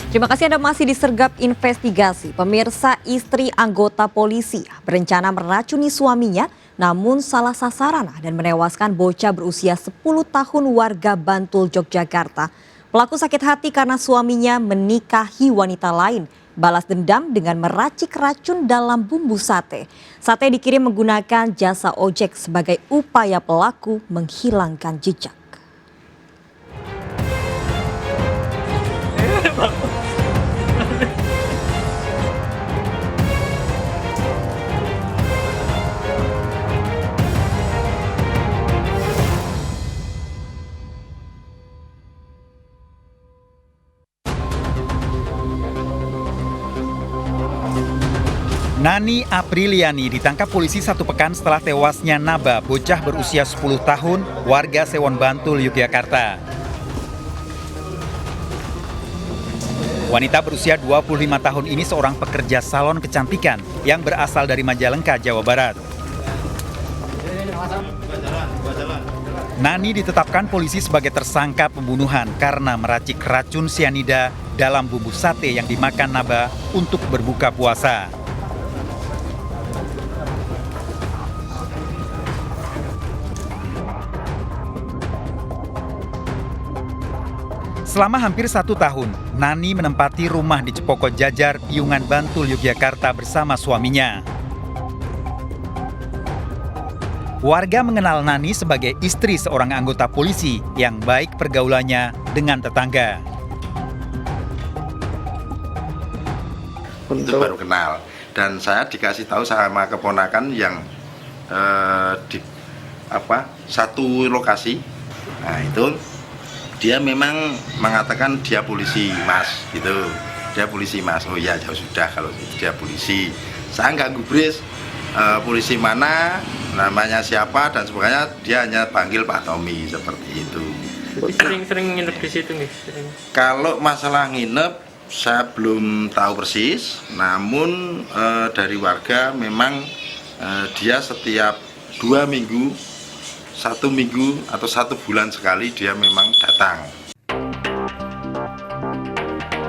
Terima kasih Anda masih disergap investigasi. Pemirsa, istri anggota polisi berencana meracuni suaminya namun salah sasaran dan menewaskan bocah berusia 10 tahun warga Bantul, Yogyakarta. Pelaku sakit hati karena suaminya menikahi wanita lain. Balas dendam dengan meracik racun dalam bumbu sate. Sate dikirim menggunakan jasa ojek sebagai upaya pelaku menghilangkan jejak. Nani Apriliani ditangkap polisi 1 pekan setelah tewasnya Naba, bocah berusia 10 tahun, warga Sewon Bantul, Yogyakarta. Wanita berusia 25 tahun ini seorang pekerja salon kecantikan yang berasal dari Majalengka, Jawa Barat. Nani ditetapkan polisi sebagai tersangka pembunuhan karena meracik racun sianida dalam bumbu sate yang dimakan Naba untuk berbuka puasa. Selama hampir 1 tahun, Nani menempati rumah di Cepoko Jajar, Piungan, Bantul, Yogyakarta bersama suaminya. Warga mengenal Nani sebagai istri seorang anggota polisi yang baik pergaulannya dengan tetangga. Itu baru kenal, dan saya dikasih tahu sama keponakan yang di satu lokasi. Nah itu dia memang mengatakan dia polisi mas, gitu. Dia polisi mas. Oh iya, jauh sudah kalau dia polisi. Saya nggak gubris polisi mana, namanya siapa dan sebagainya. Dia hanya panggil Pak Tommy seperti itu. Sering nginep di situ nih. Kalau masalah nginep saya belum tahu persis. Namun dari warga memang dia setiap 2 minggu, 1 minggu atau 1 bulan sekali dia memang datang.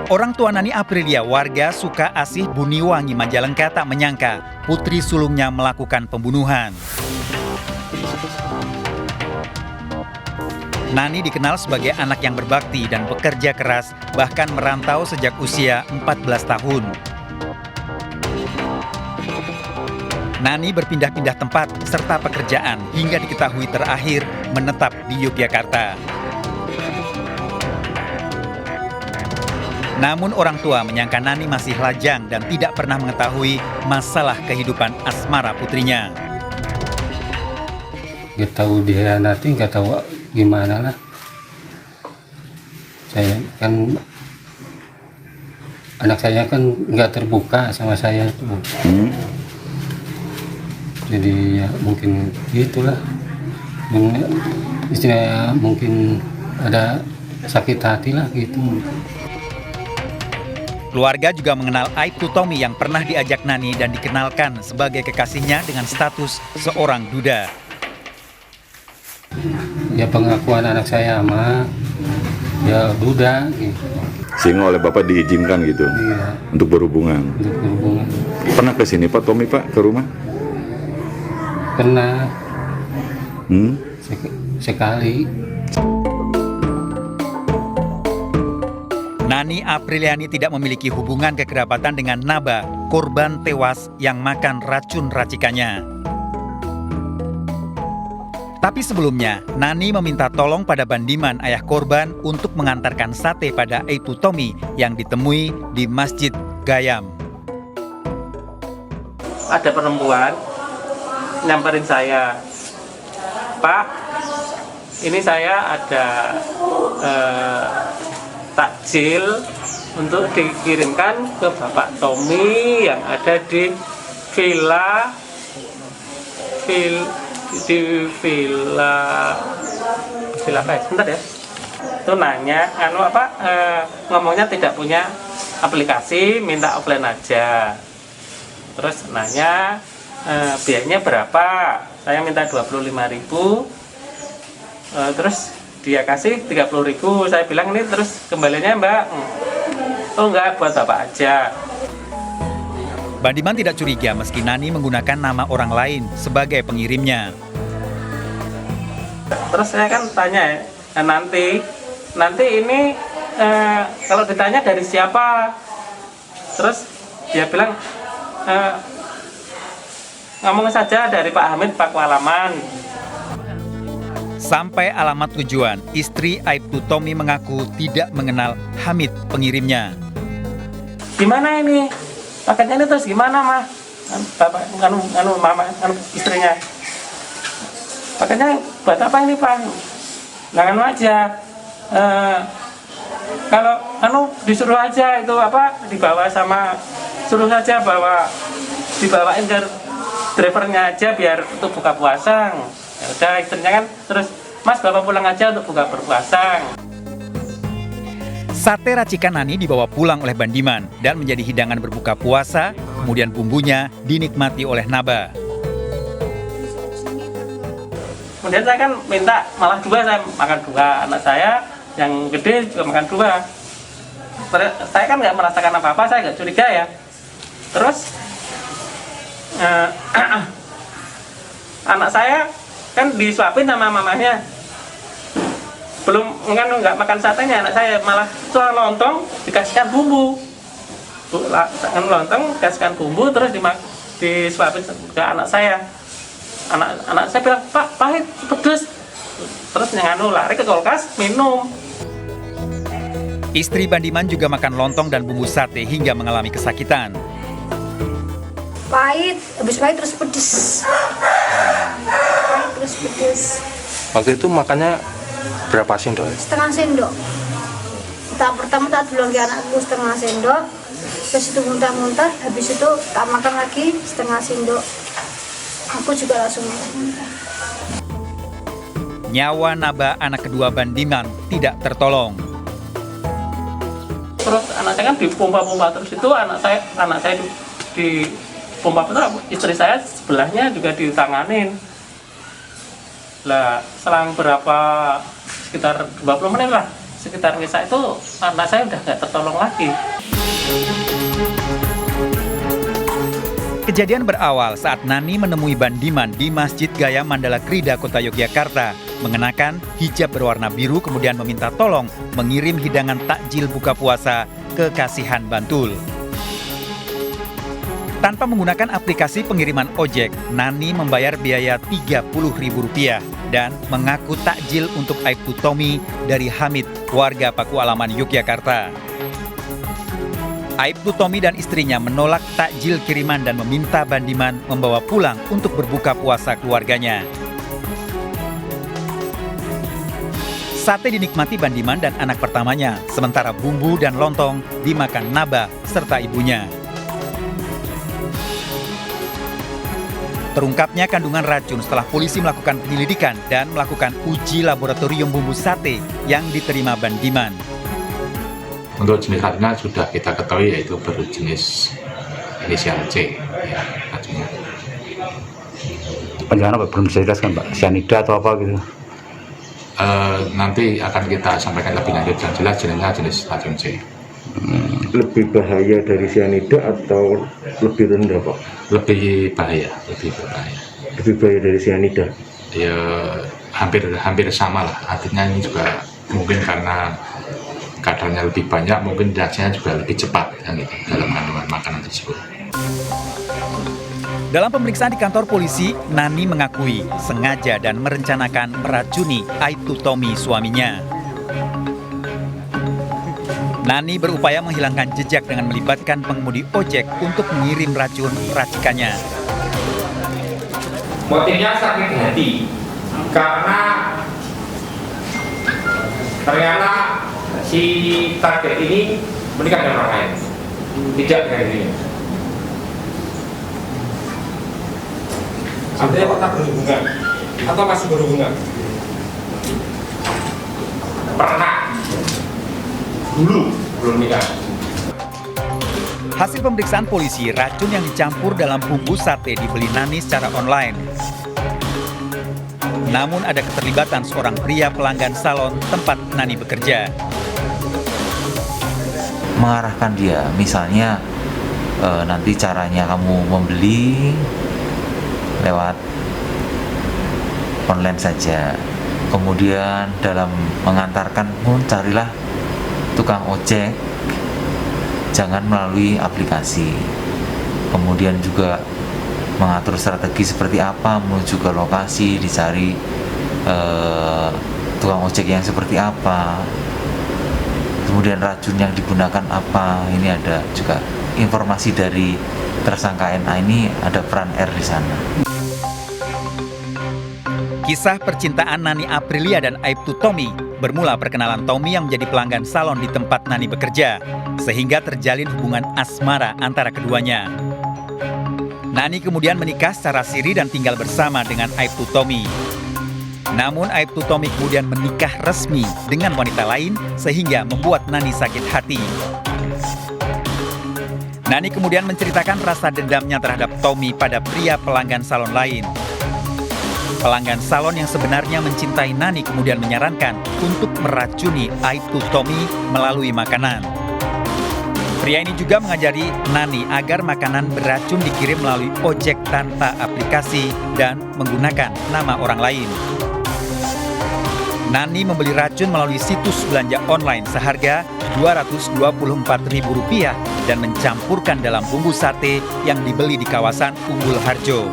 Orang tua Nani Aprilia, warga Suka Asih Buniwangi, Majalengka, tak menyangka putri sulungnya melakukan pembunuhan. Nani dikenal sebagai anak yang berbakti dan bekerja keras, bahkan merantau sejak usia 14 tahun. Nani berpindah-pindah tempat serta pekerjaan hingga diketahui terakhir menetap di Yogyakarta. Namun orang tua menyangka Nani masih lajang dan tidak pernah mengetahui masalah kehidupan asmara putrinya. Nggak tahu dia nanti, nggak tahu gimana lah. Saya kan, anak saya kan nggak terbuka sama saya tuh. Jadi ya mungkin gitulah, istilahnya mungkin ada sakit hati lah gitu. Keluarga juga mengenal Aibtu Tommy yang pernah diajak Nani dan dikenalkan sebagai kekasihnya dengan status seorang duda. Ya pengakuan anak saya sama ya duda gitu. Sehingga oleh Bapak diizinkan gitu, Iya, untuk berhubungan. untuk berhubungan. Pernah ke sini Pak Tommy Pak, ke rumah? Pernah Hmm? sekali. Nani Apriliani tidak memiliki hubungan kekerabatan dengan Naba, korban tewas yang makan racun racikannya. Tapi sebelumnya, Nani meminta tolong pada Bandiman, ayah korban, untuk mengantarkan sate pada Aibtu Tommy yang ditemui di Masjid Gayam. Ada perempuan nyamperin saya, Pak, ini saya ada takjil untuk dikirimkan ke Bapak Tommy yang ada di villa apa ya? Sebentar ya. Itu nanya, ngomongnya tidak punya aplikasi, minta offline aja. Terus nanya biayanya berapa? Saya minta 25.000. Terus dia kasih 30.000. Saya bilang ini terus kembalinya Mbak Oh enggak, buat bapak aja. Bandiman tidak curiga meski Nani menggunakan nama orang lain sebagai pengirimnya. Terus saya kan tanya ya, nanti ini kalau ditanya dari siapa, terus dia bilang ngomong saja dari Pak Hamid Paku Alaman. Sampai alamat tujuan, istri Aibtu Tommy mengaku tidak mengenal Hamid pengirimnya. Gimana ini? Paketnya ini terus gimana, Mah? Bapak, mama, istrinya. Paketnya buat apa ini, Pak? Jangan aja. Kalau disuruh aja itu dibawa sama, suruh saja dibawain ke drivernya aja biar untuk buka puasa. Ya udah, istrinya kan terus, Mas bapak pulang aja untuk buka berpuasa. Sate racikan Nani dibawa pulang oleh Bandiman dan menjadi hidangan berbuka puasa, kemudian bumbunya dinikmati oleh Naba. Kemudian saya kan minta malah dua, saya makan dua, anak saya yang gede juga makan dua. Saya kan nggak merasakan apa-apa, saya nggak curiga ya. Terus anak saya kan disuapin sama mamanya. Belum nggak makan satenya, anak saya malah soal lontong dikasihkan bumbu. Lontong dikasihkan bumbu terus disuapin ke anak saya. Anak saya bilang, Pak, pahit, pedes. Terus lari ke kulkas, minum. Istri Bandiman juga makan lontong dan bumbu sate hingga mengalami kesakitan. Pahit, habis pahit terus pedes. Pahit terus pedes. Waktu itu makannya berapa sendok? Setengah sendok. Tahap pertama tak bilang ke anakku setengah sendok. Terus itu muntah-muntah, habis itu tak makan lagi setengah sendok. Aku juga langsung muntah. Nyawa Naba, anak kedua Bandiman, tidak tertolong. Terus anak saya kan dipompa-pompa terus itu anak saya di pompa terus, istri saya sebelahnya juga ditanganin. Lah selang sekitar 20 menit lah, sekitar kisah itu anak saya udah nggak tertolong lagi. Kejadian berawal saat Nani menemui Bandiman di Masjid Gaya Mandala Krida, Kota Yogyakarta, mengenakan hijab berwarna biru kemudian meminta tolong mengirim hidangan takjil buka puasa ke Kasihan, Bantul. Tanpa menggunakan aplikasi pengiriman ojek, Nani membayar biaya Rp30.000 dan mengaku takjil untuk Aibtu Tommy dari Hamid, warga Paku Alaman, Yogyakarta. Aibtu Tommy dan istrinya menolak takjil kiriman dan meminta Bandiman membawa pulang untuk berbuka puasa keluarganya. Sate dinikmati Bandiman dan anak pertamanya, sementara bumbu dan lontong dimakan Naba serta ibunya. Terungkapnya kandungan racun setelah polisi melakukan penyelidikan dan melakukan uji laboratorium bumbu sate yang diterima Bandiman. Untuk jenis racunnya sudah kita ketahui yaitu berjenis inisial C, ya, racunnya. Penjelasan apa? Belum bisa jelaskan, Pak? Cyanida atau apa gitu? Nanti akan kita sampaikan lebih lanjut. Yang jelas jenisnya jenis racun C. Lebih bahaya dari cyanida atau lebih rendah, Pak? Lebih bahaya, lebih berbahaya. Lebih bahaya dari cyanida? Ya hampir sama lah. Artinya ini juga mungkin karena kadarnya lebih banyak, mungkin reaksinya juga lebih cepat kan, gitu, dalam kandungan makanan tersebut. Dalam pemeriksaan di kantor polisi, Nani mengakui sengaja dan merencanakan meracuni Aibtu Tommy, suaminya. Nani berupaya menghilangkan jejak dengan melibatkan pengemudi ojek untuk mengirim racun racikannya. Motifnya sakit hati karena ternyata si target ini menikah dengan orang lain, tidak dengan dirinya. Artinya pernah berhubungan atau masih berhubungan? Pernah. Dulu belum nikah. Hasil pemeriksaan polisi, racun yang dicampur dalam bumbu sate dibeli Nani secara online. Namun ada keterlibatan seorang pria pelanggan salon tempat Nani bekerja. mengarahkan dia, misalnya nanti caranya kamu membeli lewat online saja. Kemudian dalam mengantarkan pun carilah tukang ojek, jangan melalui aplikasi. Kemudian juga mengatur strategi seperti apa menuju ke lokasi, dicari tukang ojek yang seperti apa, kemudian racun yang digunakan apa. Ini ada juga informasi dari tersangka NA, ini ada peran R di sana. Kisah percintaan Nani Aprilia dan Aibtu Tommy bermula perkenalan Tommy yang menjadi pelanggan salon di tempat Nani bekerja, sehingga terjalin hubungan asmara antara keduanya. Nani kemudian menikah secara siri dan tinggal bersama dengan Aibtu Tommy. Namun Aibtu Tommy kemudian menikah resmi dengan wanita lain sehingga membuat Nani sakit hati. Nani kemudian menceritakan rasa dendamnya terhadap Tommy pada pria pelanggan salon lain. Pelanggan salon yang sebenarnya mencintai Nani kemudian menyarankan untuk meracuni Aibtu Tommy melalui makanan. Pria ini juga mengajari Nani agar makanan beracun dikirim melalui ojek tanpa aplikasi dan menggunakan nama orang lain. Nani membeli racun melalui situs belanja online seharga Rp224.000 dan mencampurkan dalam bumbu sate yang dibeli di kawasan Umbul Harjo.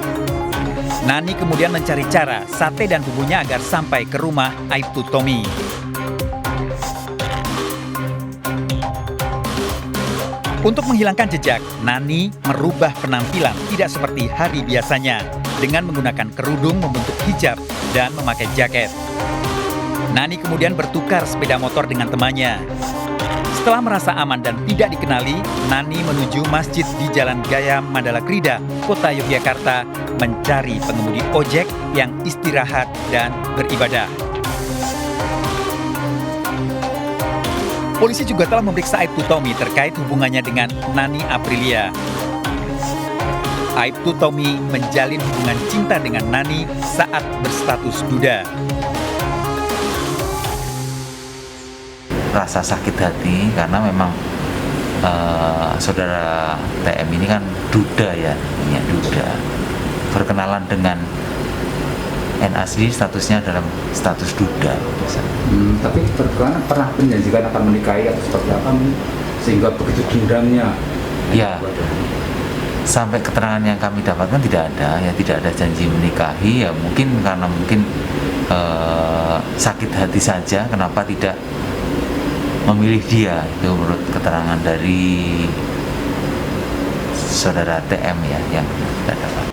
Nani kemudian mencari cara sate dan bumbunya agar sampai ke rumah Aibtu Tommy. Untuk menghilangkan jejak, Nani merubah penampilan tidak seperti hari biasanya dengan menggunakan kerudung membentuk hijab dan memakai jaket. Nani kemudian bertukar sepeda motor dengan temannya. Setelah merasa aman dan tidak dikenali, Nani menuju masjid di Jalan Gaya Mandala Krida, Kota Yogyakarta, mencari pengemudi ojek yang istirahat dan beribadah. Polisi juga telah memeriksa Aibtu Tommy terkait hubungannya dengan Nani Aprilia. Aibtu Tommy menjalin hubungan cinta dengan Nani saat berstatus duda. Rasa sakit hati karena memang saudara TM ini kan duda ya, duda. Berkenalan dengan NA sendiri statusnya dalam status duda. Tapi berkenalan pernah menjanjikan akan menikahi atau seperti apa sehingga begitu dendamnya? Ya, sampai keterangan yang kami dapatkan tidak ada janji menikahi. Ya mungkin karena sakit hati saja, kenapa tidak memilih dia, itu menurut keterangan dari saudara TM ya yang kita dapat.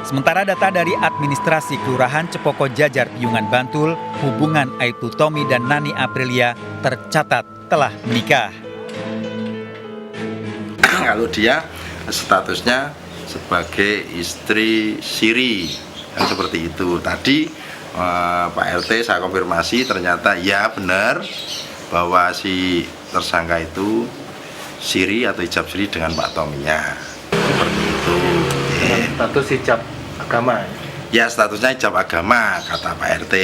Sementara data dari administrasi Kelurahan Cepoko Jajar Piungan Bantul, hubungan Aibtu Tommy dan Nani Aprilia tercatat telah menikah. Kalau dia statusnya sebagai istri siri, kan seperti itu. Tadi Pak RT saya konfirmasi, ternyata ya benar bahwa si tersangka itu siri atau hijab siri dengan Pak Tommy-nya. Seperti itu. Status hijab agama? Ya, statusnya hijab agama, kata Pak RT.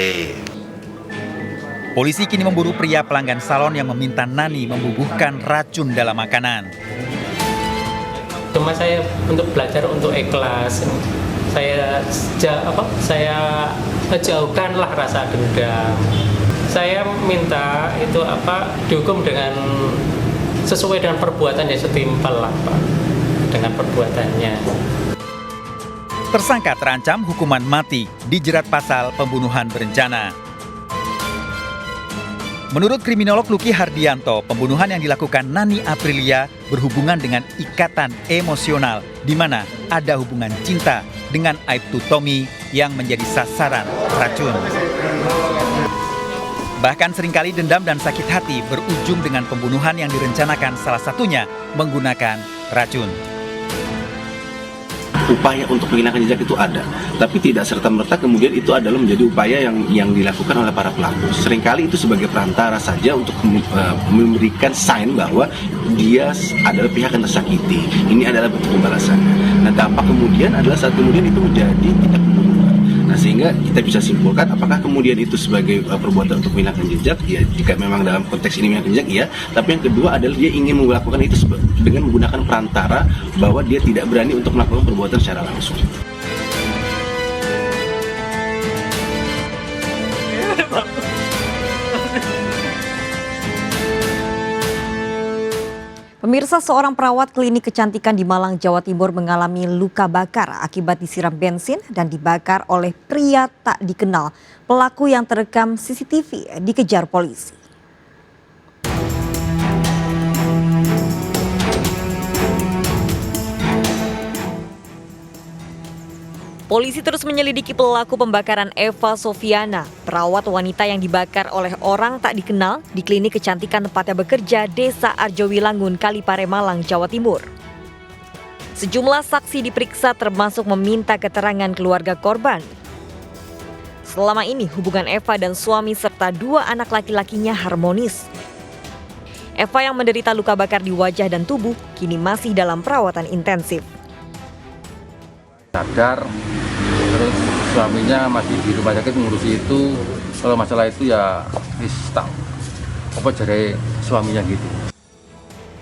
Polisi kini memburu pria pelanggan salon yang meminta Nani membubuhkan racun dalam makanan. Cuma saya untuk belajar untuk ikhlas. Saya jauhkanlah rasa dendam. Saya minta itu dihukum dengan sesuai dengan perbuatannya, setimpal lah Pak dengan perbuatannya. Tersangka terancam hukuman mati dijerat pasal pembunuhan berencana. Menurut kriminolog Luki Hardianto, pembunuhan yang dilakukan Nani Aprilia berhubungan dengan ikatan emosional di mana ada hubungan cinta dengan Aibtu Tommy yang menjadi sasaran racun. Bahkan seringkali dendam dan sakit hati berujung dengan pembunuhan yang direncanakan salah satunya menggunakan racun. Upaya untuk menghilangkan jejak itu ada, tapi tidak serta-merta kemudian itu adalah menjadi upaya yang dilakukan oleh para pelaku. Seringkali itu sebagai perantara saja untuk memberikan sign bahwa dia adalah pihak yang tersakiti. Ini adalah bentuk pembalasannya. Nah, dampak kemudian adalah saat kemudian itu menjadi tindak pembunuhan. Nah, sehingga kita bisa simpulkan apakah kemudian itu sebagai perbuatan untuk menghilangkan jejak, ya jika memang dalam konteks ini menghilangkan jejak, ya. Tapi yang kedua adalah dia ingin melakukan itu dengan menggunakan perantara bahwa dia tidak berani untuk melakukan perbuatan secara langsung. Pemirsa, seorang perawat klinik kecantikan di Malang, Jawa Timur mengalami luka bakar akibat disiram bensin dan dibakar oleh pria tak dikenal. Pelaku yang terekam CCTV dikejar polisi. Polisi terus menyelidiki pelaku pembakaran Eva Sofiana, perawat wanita yang dibakar oleh orang tak dikenal di klinik kecantikan tempatnya bekerja Desa Arjowilangun, Kalipare, Malang, Jawa Timur. Sejumlah saksi diperiksa termasuk meminta keterangan keluarga korban. Selama ini hubungan Eva dan suami serta 2 anak laki-lakinya harmonis. Eva yang menderita luka bakar di wajah dan tubuh kini masih dalam perawatan intensif. Sadar, terus suaminya masih di rumah sakit ngurusi itu. Kalau masalah itu ya tahu apa jare suaminya gitu.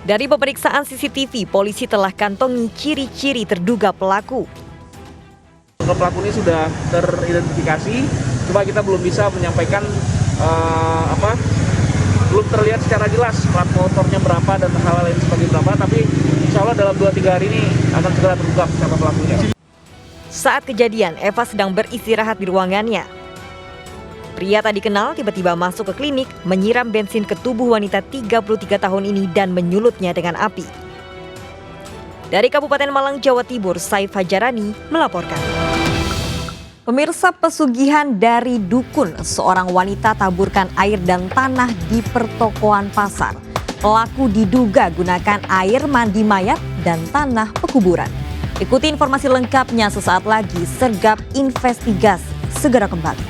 Dari pemeriksaan CCTV, polisi telah kantongi ciri-ciri terduga pelaku. Pelaku ini sudah teridentifikasi, cuma kita belum bisa menyampaikan belum terlihat secara jelas plat motornya berapa dan hal lain sebagainya berapa, tapi insya Allah dalam 2-3 hari ini akan segera terungkap siapa pelakunya. Saat kejadian, Eva sedang beristirahat di ruangannya. Pria tak dikenal tiba-tiba masuk ke klinik, menyiram bensin ke tubuh wanita 33 tahun ini dan menyulutnya dengan api. Dari Kabupaten Malang, Jawa Timur, Saif Hajarani melaporkan. Pemirsa, pesugihan dari dukun, seorang wanita taburkan air dan tanah di pertokoan pasar. Pelaku diduga gunakan air mandi mayat dan tanah pekuburan. Ikuti informasi lengkapnya sesaat lagi. Sergap Investigasi segera kembali.